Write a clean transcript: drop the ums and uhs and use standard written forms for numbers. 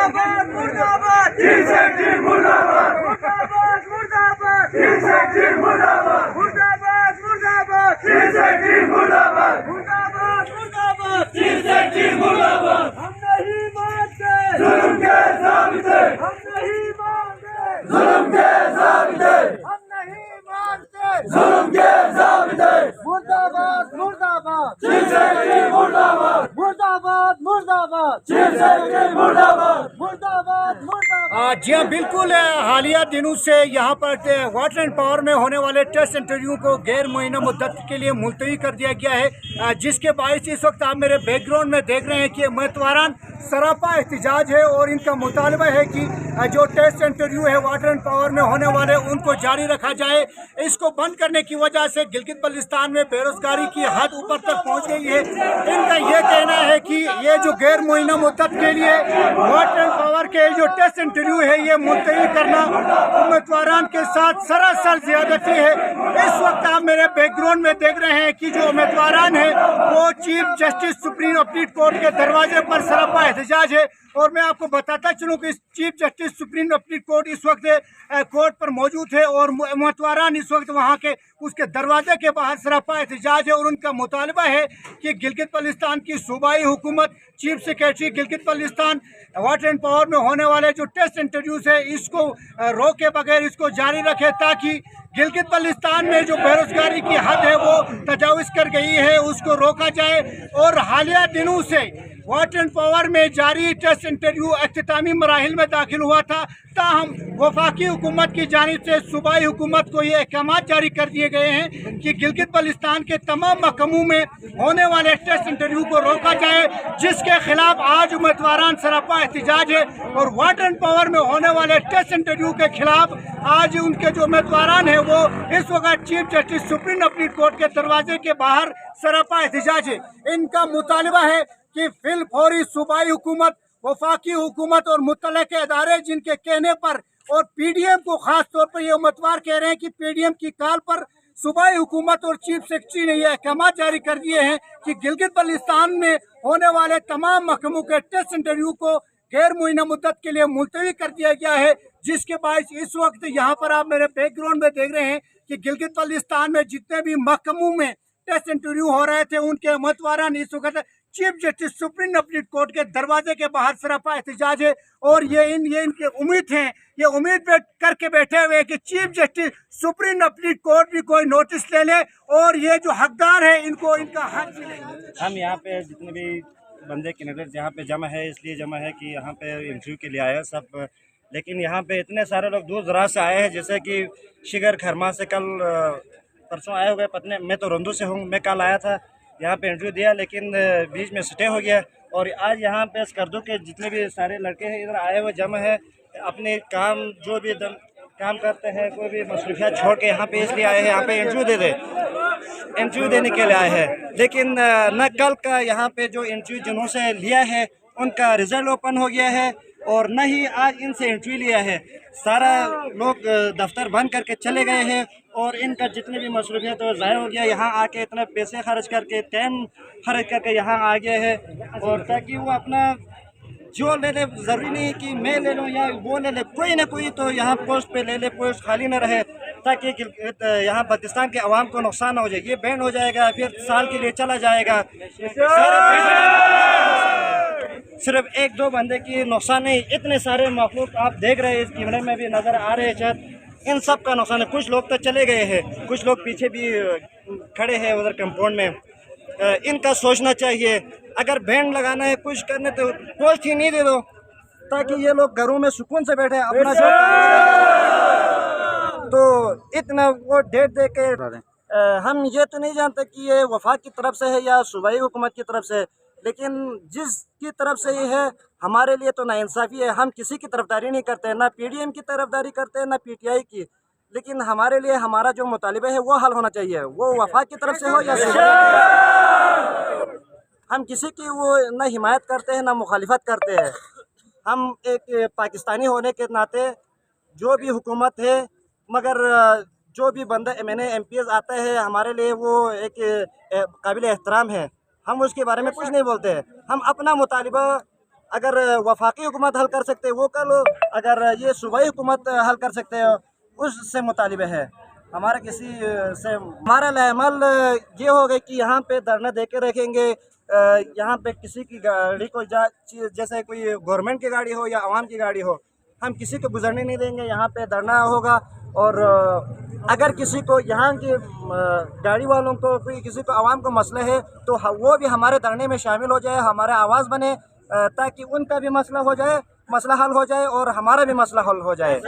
मुर्दाबाद मुर्दाबाद chief secretary मुर्दाबाद मुर्दाबाद मुर्दाबाद चीफ सेक्रेटरी मुर्दाबाद मुर्दाबाद मुर्दाबाद चीफ सेक्रेटरी मुर्दाबाद मुर्दाबाद मुर्दाबाद चीफ सेक्रेटरी मुर्दाबाद। हम नहीं मानते जुल्म के ज़ाबिते, हम नहीं मानते जुल्म के ज़ाबिते, हम नहीं मानते जुल्म के ज़ाबिते। मुर्दाबाद मुर्दाबाद चीफ सेक्रेटरी मुर्दाबाद मुर्दाबाद मुर्दाबाद चीफ सेक्रेटरी मुर्दाबाद मुर्दाबाद मुर्दाबाद। जी हाँ, बिल्कुल। हालिया दिनों से यहाँ पर वाटर एंड पावर में होने वाले टेस्ट इंटरव्यू को गैर मुअय्यना मुद्दत के लिए मुलतवी कर दिया गया है, जिसके बायस इस वक्त आप मेरे बैकग्राउंड में देख रहे हैं कि उम्मीदवारान सरापा एहतजाज है और इनका मुतालबा है कि जो टेस्ट इंटरव्यू है वाटर एंड पावर में होने वाले उनको जारी रखा जाए। इसको बंद करने की वजह से गिलगित बल्तिस्तान में बेरोजगारी की हद ऊपर तक पहुँच गई है। इनका ये कहना है कि ये जो गैर मुअय्यना मुद्दत के लिए वाटर एंड पावर के जो टेस्ट इंटरव्यू है ये मुलतवी करना उम्मीदवारान के साथ सरासर ज्यादती है। इस वक्त आप मेरे बैकग्राउंड में देख रहे हैं कि जो उम्मीदवारान है वो chief justice supreme appeal court के दरवाजे पर सरापा एहतजाज है। और मैं आपको बताता चलूँ कि chief justice supreme appeal court इस वक्त कोर्ट पर मौजूद है और उम्मीदवारान इस वक्त वहाँ के उसके दरवाजे के बाहर सरापा एहतजाज है और उनका मुतालबा है कि गिलगित बल्तिस्तान की सूबाई हुकूमत, chief secretary Gilgit Baltistan water and power में होने वाले जो टेस्ट इंटरव्यूज है इसको रोके बगैर इसको जारी रखे, ताकि गिलगित बल्तिस्तान में जो बेरोजगारी की हद है वो तजाविज़ कर गई है उसको रोका जाए। और हालिया दिनों से वाटर एंड पावर में जारी टेस्ट इंटरव्यू अख्तामी मराहिल में दाखिल हुआ था, ताहम वफाकी हुकूमत की जानिब से सूबाई हुकूमत को ये अहकाम जारी कर दिए गए हैं कि गिलगित बल्तिस्तान के तमाम महकमों में होने वाले टेस्ट इंटरव्यू को रोका जाए, जिसके खिलाफ आज उम्मीदवारान सरापा एहतजाज है। और वाटर एंड पावर में होने वाले टेस्ट इंटरव्यू के खिलाफ आज उनके जो उम्मीदवारान हैं वो इस वक्त chief justice supreme appeal court के दरवाजे के बाहर सरापा एहतजाज है। इनका मुतालबा है कि फिल फौरी सूबाई हुकूमत, वफाकी हुकूमत और मुतल्लिक़ इदारे जिनके कहने पर और पीडीएम को खास तौर पर ये उम्मीदवार कह रहे हैं कि पीडीएम की कॉल पर सूबाई हुकूमत और चीफ सेक्रेटरी ने यह अहकाम जारी कर दिए हैं कि गिलगित बल्तिस्तान में होने वाले तमाम महकमों के टेस्ट इंटरव्यू को गैर मुअय्यना मुद्दत के लिए मुलतवी कर दिया गया है, जिसके बायस इस वक्त यहाँ पर आप मेरे बैकग्राउंड में देख रहे हैं कि गिलगित बल्तिस्तान में जितने भी महकमों में टेस्ट इंटरव्यू हो रहे थे उनके उम्मीदवारान इस वक्त chief justice supreme appeal court के दरवाजे के बाहर सरापा एहतजाज है। और ये इनके उम्मीद है, ये उम्मीद करके बैठे हुए हैं कि chief justice supreme appeal court भी कोई नोटिस ले ले और ये जो हकदार है इनको इनका हक मिले। हम यहाँ पे जितने भी बंदे कैंडिडेट यहाँ पे जमा है इसलिए जमा है कि यहाँ पे इंटरव्यू के लिए आए हैं सब, लेकिन यहाँ पे इतने सारे लोग दूर दराज से आए हैं, जैसे कि शिगर खरमा से कल परसों आए हुए पत्नी, मैं तो रंदू से हूँ, मैं कल आया था यहाँ पे इंटरव्यू दिया लेकिन बीच में स्टे हो गया। और आज यहाँ पे स्कर्दू के जितने भी सारे लड़के हैं इधर आए हुए जमा है, अपने काम जो भी काम करते हैं कोई भी मसरूफियात छोड़ के यहाँ पे इसलिए आए हैं, यहाँ पे इंटरव्यू देने के लिए आए हैं। लेकिन न कल का यहाँ पे जो इंटरव्यू जिन्हों से लिया है उनका रिज़ल्ट ओपन हो गया है और न ही आज इनसे इंटरव्यू लिया है। सारा लोग दफ्तर बंद करके चले गए हैं और इनका जितने भी मसरूफियत तो ज़ाया हो गया। यहाँ आके इतने पैसे खर्च करके, टाइम खर्च करके यहाँ आ गए हैं और ताकि वो अपना जो ले ले, ज़रूरी नहीं कि मैं ले लूँ या वो ले ले, कोई ना कोई तो यहाँ पोस्ट पे ले ले, पोस्ट खाली ना रहे, ताकि यहाँ पाकिस्तान के अवाम को नुकसान ना हो जाए। ये बैन हो जाएगा फिर साल के लिए चला जाएगा, सिर्फ एक दो बंदे की नुकसान नहीं, इतने सारे मखलूक आप देख रहे हैं इस कैमरे में भी नज़र आ रहे हैं, शायद इन सब का नुकसान है। कुछ लोग तो चले गए हैं, कुछ लोग पीछे भी खड़े हैं उधर कंपाउंड में। इनका सोचना चाहिए, अगर बैंड लगाना है कुछ करने तो पोस्ट ही नहीं दे दो ताकि ये लोग घरों में सुकून से बैठे अपना तो इतना वो डेट दे के हम ये तो नहीं जानते कि ये वफाक की तरफ से है या सूबाई हुकूमत की तरफ से, लेकिन जिसकी तरफ से ये है हमारे लिए तो नाइंसाफ़ी है। हम किसी की तरफदारी नहीं करते, ना पीडीएम की तरफदारी करते हैं ना पीटीआई की, लेकिन हमारे लिए हमारा जो मुतालिबा है वो हल होना चाहिए, वो वफाक की तरफ से हो या हम किसी की वो ना हिमायत करते हैं ना मुखालिफत करते हैं। हम एक पाकिस्तानी होने के नाते जो भी हुकूमत है, मगर जो भी बंदा MPs आता है हमारे लिए वो एक काबिल एहतराम है, हम उसके बारे में कुछ नहीं बोलते हैं। हम अपना मुतालिबा अगर वफाकी हुकूमत हल कर सकते वो कर लो, अगर ये सूबाई हुकूमत हल कर सकते हो उससे मुतालिबे है। हमारा किसी से हमारा लामल ये हो गया कि यहाँ पे धरना दे के रखेंगे, यहाँ पे किसी की गाड़ी को जैसे कोई गवर्नमेंट की गाड़ी हो या आवाम की गाड़ी हो, हम किसी को गुजरने नहीं देंगे। यहाँ पे धरना होगा और अगर किसी को यहाँ की गाड़ी वालों को कोई किसी को आवाम को मसला है तो वो भी हमारे धरने में शामिल हो जाए, हमारा आवाज़ बने, ताकि उनका भी मसला हो जाए, मसला हल हो जाए और हमारा भी मसला हल हो जाए।